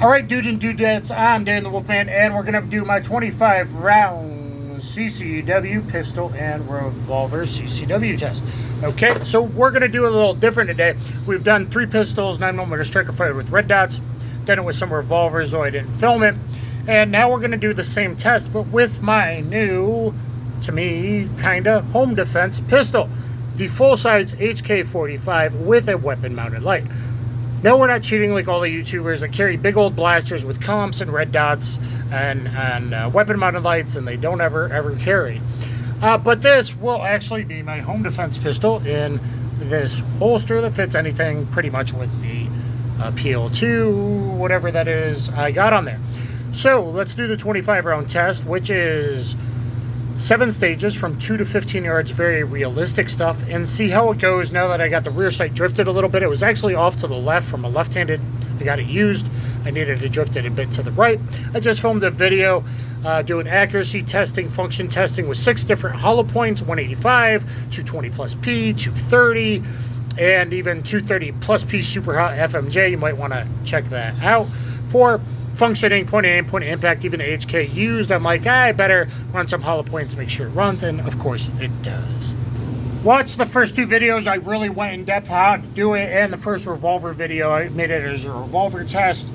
Alright, dude and dudettes, I'm DanTheWolfman, and we're going to do my 25 round CCW pistol and revolver CCW test. Okay, so we're going to do a little different today. We've done 3 pistols, 9mm striker fired with red dots, done it with some revolvers, though I didn't film it. And now we're going to do the same test, but with my new, to me, kinda home defense pistol. The full-size HK45 with a weapon-mounted light. No, we're not cheating like all the YouTubers that carry big old blasters with comps and red dots and weapon-mounted lights, and they don't ever carry. But this will actually be my home defense pistol in this holster that fits anything pretty much with the PL2, whatever that is, I got on there. So let's do the 25 round test, which is 7 stages from 2 to 15 yards, very realistic stuff, and see how it goes now that I got the rear sight drifted a little bit. It was actually off to the left from a left-handed. I got it used. I needed to drift it a bit to the right. I just filmed a video doing accuracy testing, function testing with 6 different Hollowpoints, 185, 220 plus P, 230, and even 230 plus P super hot FMJ. You might want to check that out for functioning, point of aim, point of impact, even HK used. I'm like, I better run some Hollowpoints to make sure it runs, and of course it does. Watch the first 2 videos. I really went in depth how to do it, and the first revolver video, I made it as a revolver test.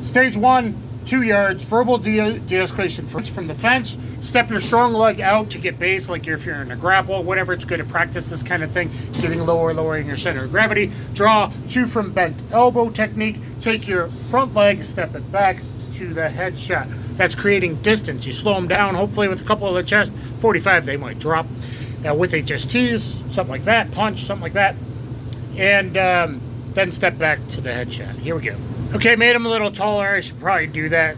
Stage 1, 2 yards, verbal de-escalation from the fence. Step your strong leg out to get base, like if you're in a grapple, whatever. It's good to practice this kind of thing, getting lower, lowering your center of gravity. Draw 2 from bent elbow technique. Take your front leg, step it back to the headshot. That's creating distance. You slow them down, hopefully with a couple of the chest. 45, they might drop. With HSTs, something like that, punch, something like that. And then step back to the headshot. Here we go. Okay, made him a little taller. I should probably do that.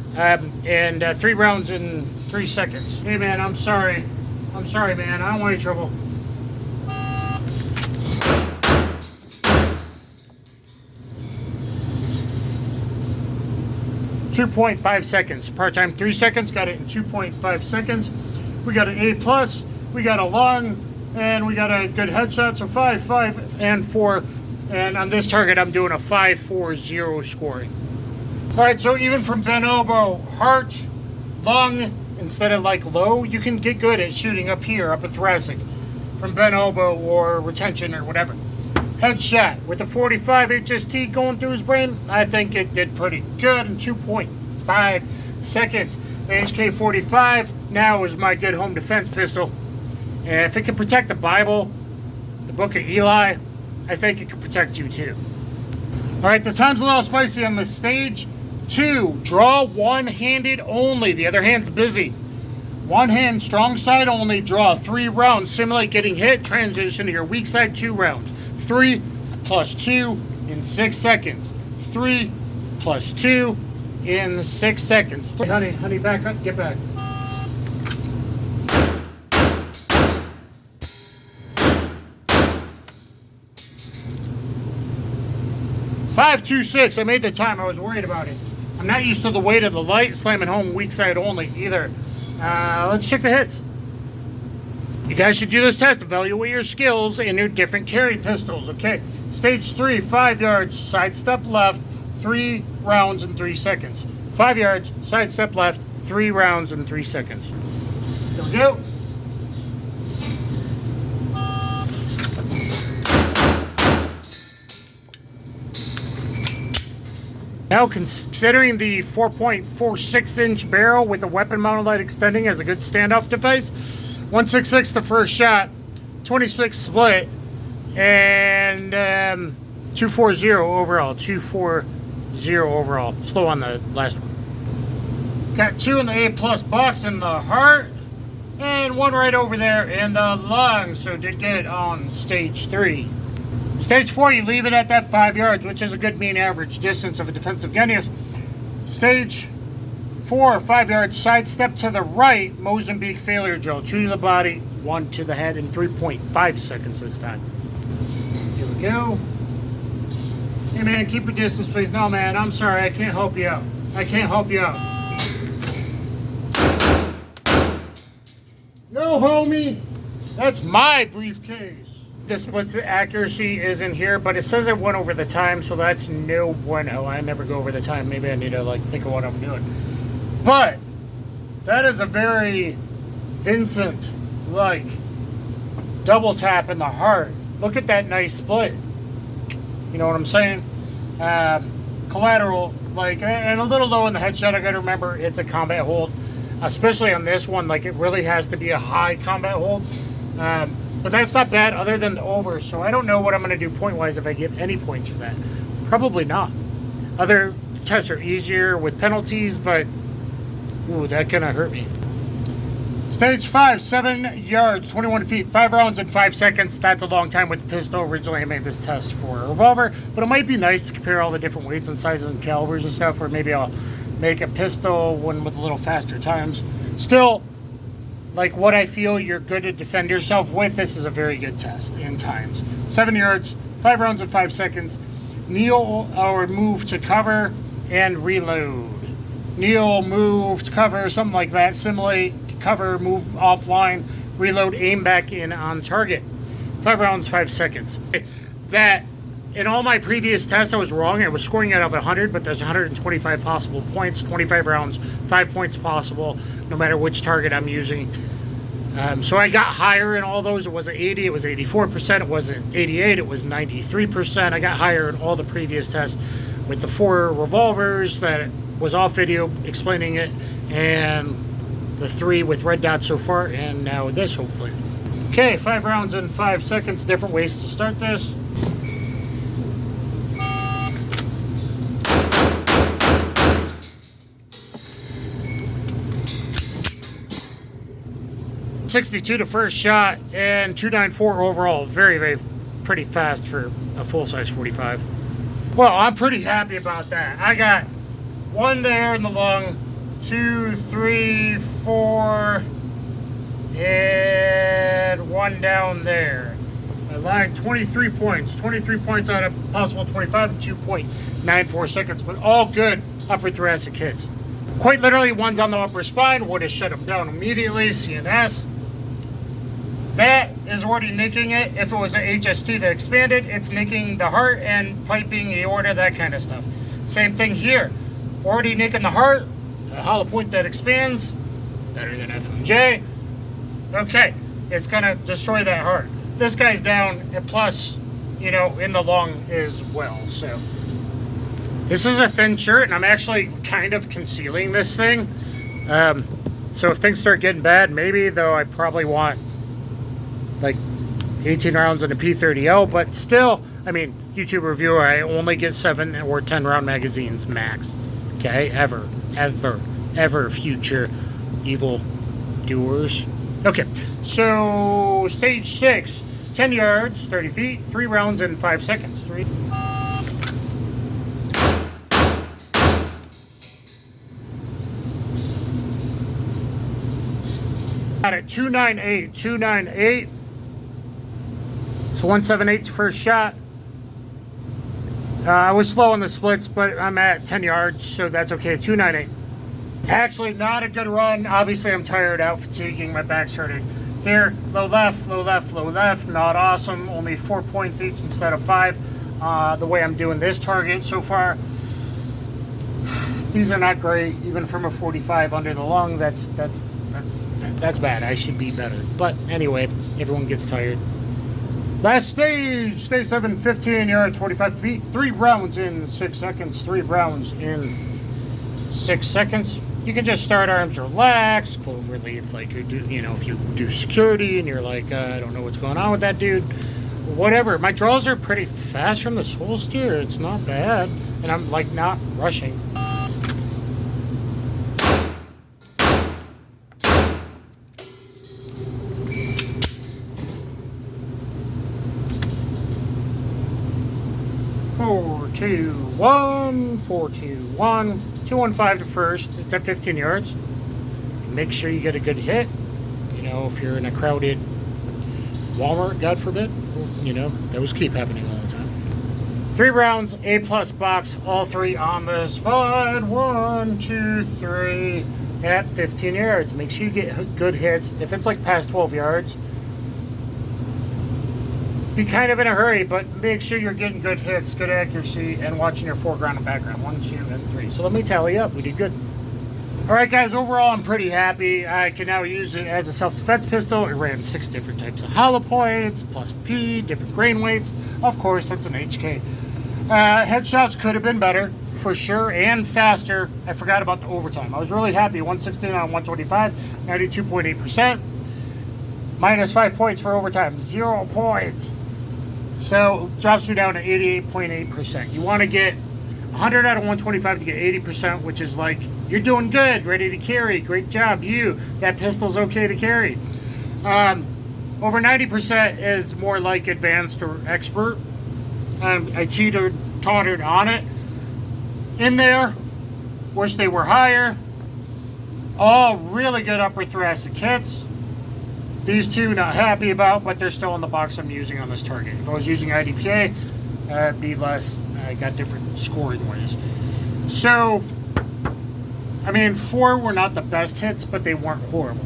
3 rounds in 3 seconds. Hey, man, I'm sorry. I'm sorry, man. I don't want any trouble. .5 seconds. Part time 3 seconds. Got it in 2.5 seconds. We got an A+. We got a long, and we got a good headshot. So 5, 5, and 4. And on this target, I'm doing a 5-4-0 scoring. All right, so even from bent elbow, heart, lung, instead of like low, you can get good at shooting up here, up a thoracic, from bent elbow or retention or whatever. Headshot with a 45 HST going through his brain, I think it did pretty good in 2.5 seconds. The HK45 now is my good home defense pistol. And if it can protect the Bible, the Book of Eli, I think it can protect you too. All right, the time's a little spicy on the stage 2. Draw one-handed only. The other hand's busy. One hand, strong side only. Draw 3 rounds. Simulate getting hit. Transition to your weak side, 2 rounds. 3 plus 2 in 6 seconds. 3 plus 2 in 6 seconds. Honey, back up. Get back. .526. I made the time. I was worried about it. I'm not used to the weight of the light. Slamming home weak side only either. Let's check the hits. You guys should do this test. Evaluate your skills in your different carry pistols. Okay. Stage 3, 5 yards, sidestep left, 3 rounds in 3 seconds. 5 yards, sidestep left, 3 rounds in 3 seconds. Here we go. Now, considering the 4.46-inch barrel with a weapon-mounted light extending as a good standoff device, 166 the first shot, 26 split, and 240 overall. 240 overall. Slow on the last one. Got 2 in the A+ box in the heart, and 1 right over there in the lung. So did good on stage 3. Stage 4, you leave it at that 5 yards, which is a good mean average distance of a defensive Gunnubers. Stage 4, 5 yards, sidestep to the right, Mozambique failure drill. 2 to the body, 1 to the head in 3.5 seconds this time. Here we go. Hey man, keep your distance, please. No man, I'm sorry, I can't help you out. I can't help you out. No, homie. That's my briefcase. The splits accuracy isn't here, but it says it went over the time, so that's no bueno. I never go over the time. Maybe I need to like think of what I'm doing. But that is a very Vincent like double tap in the heart. Look at that nice split. You know what I'm saying? Collateral, like, and a little low in the headshot. I gotta remember it's a combat hold, especially on this one. Like, it really has to be a high combat hold. But that's not bad other than the over. So I don't know what I'm gonna do point wise if I get any points for that. Probably not. Other tests are easier with penalties, but ooh, that kind of hurt me. Stage 5, 7 yards, 21 feet, 5 rounds in 5 seconds. That's a long time with the pistol. Originally, I made this test for a revolver, but it might be nice to compare all the different weights and sizes and calibers and stuff, or maybe I'll make a pistol one with a little faster times. Still, like what I feel you're good to defend yourself with, this is a very good test in times. 7 yards, 5 rounds in 5 seconds. Kneel or move to cover and reload. Kneel, move to cover, something like that. Simulate, cover, move offline, reload, aim back in on target. 5 rounds, 5 seconds. That, in all my previous tests, I was wrong. I was scoring out of 100, but there's 125 possible points, 25 rounds, 5 points possible, no matter which target I'm using. So I got higher in all those. It wasn't 80, it was 84%. It wasn't 88, it was 93%. I got higher in all the previous tests with the 4 revolvers that was off video explaining it, and the 3 with red dots so far, and now this, hopefully. Okay, 5 rounds in 5 seconds. Different ways to start this. .62 to first shot and 294 overall. Very, very pretty fast for a full-size 45. Well, I'm pretty happy about that. I got 1 there in the lung, 2, 3, 4, and 1 down there. I lagged 23 points. 23 points out of possible 25 and 2.94 seconds, but all good upper thoracic hits. Quite literally, one's on the upper spine. Would have shut him down immediately. CNS. That is already nicking it. If it was an HST that expanded, it's nicking the heart and piping, aorta, that kind of stuff. Same thing here. Already nicking the heart. A hollow point that expands. Better than FMJ. Okay. It's going to destroy that heart. This guy's down, and plus, you know, in the lung as well. So, this is a thin shirt, and I'm actually kind of concealing this thing. So if things start getting bad, maybe, though I probably want like 18 rounds in a P30L, but still, I mean, YouTube reviewer, I only get 7 or 10 round magazines max. Okay, ever, future evil doers. Okay, so stage 6, 10 yards, 30 feet, 3 rounds in 5 seconds. 3. Got it, 298, 298. So 178 first shot. I was slow on the splits, but I'm at 10 yards, so that's okay. 298. Actually, not a good run. Obviously, I'm tired out, fatiguing. My back's hurting. Here, low left, low left, low left. Not awesome. Only 4 points each instead of 5. The way I'm doing this target so far, these are not great. Even from a 45 under the lung, that's bad. I should be better. But anyway, everyone gets tired. Last stage, stage 7, 15 yards, 45 feet, 3 rounds in 6 seconds, 3 rounds in 6 seconds. You can just start arms relaxed, clover leaf, like you do, you know, if you do security and you're like, I don't know what's going on with that dude, whatever. My draws are pretty fast from this holster. It's not bad, and I'm like not rushing. Four, two, one, 4, 2, 1, 215 to first. It's at 15 yards. Make sure you get a good hit. You know, if you're in a crowded Walmart, God forbid, you know, those keep happening all the time. 3 rounds, A+ box, all 3 on the spot. 1, 2, 3 at 15 yards. Make sure you get good hits. If it's like past 12 yards, be kind of in a hurry, but make sure you're getting good hits, good accuracy, and watching your foreground and background. 1, 2, and 3. So let me tally up. We did good. Alright guys, overall I'm pretty happy. I can now use it as a self-defense pistol. It ran 6 different types of Hollowpoints, plus P, different grain weights. Of course, that's an HK. Headshots could have been better, for sure, and faster. I forgot about the overtime. I was really happy. 116 on 125, 92.8%. Minus 5 points for overtime. 0 points. So, drops me down to 88.8%. You want to get 100 out of 125 to get 80%, which is like, you're doing good, ready to carry, great job, you, that pistol's okay to carry. Over 90% is more like advanced or expert. I tottered on it. In there, wish they were higher. All really good upper thoracic hits. These two not happy about, but they're still in the box I'm using on this target. If I was using IDPA, it'd be less. I got different scoring ways. So, I mean, 4 were not the best hits, but they weren't horrible.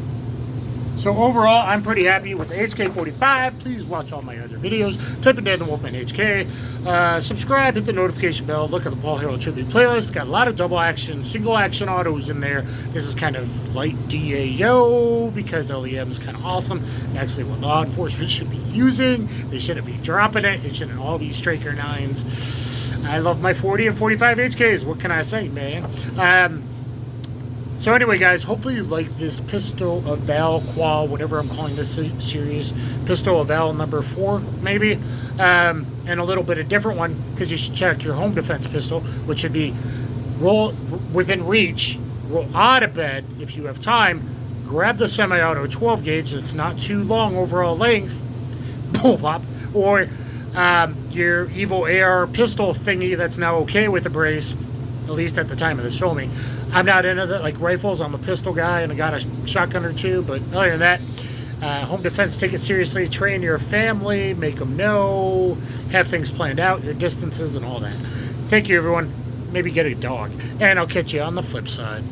So overall, I'm pretty happy with the HK45. Please watch all my other videos. Type in DanTheWolfman HK. Subscribe, hit the notification bell. Look at the Paul Hero Tribute playlist. Got a lot of double action, single action autos in there. This is kind of light DAO because LEM is kind of awesome. And actually what law enforcement should be using. They shouldn't be dropping it. It shouldn't all be Striker 9s. I love my 40 and 45 HKs. What can I say, man? So anyway, guys, hopefully you like this Pistol Eval Qual, whatever I'm calling this series. Pistol Eval number 4, maybe. And a little bit of different one, because you should check your home defense pistol, which should be roll within reach, roll out of bed if you have time, grab the semi-auto 12 gauge that's not too long overall length, pull pop, or your Evo AR pistol thingy that's now okay with a brace, at least at the time of this filming. I'm not into the, like, rifles. I'm a pistol guy, and I got a shotgun or two, but other than that, home defense, take it seriously, train your family, make them know, have things planned out, your distances and all that. Thank you, everyone. Maybe get a dog, and I'll catch you on the flip side.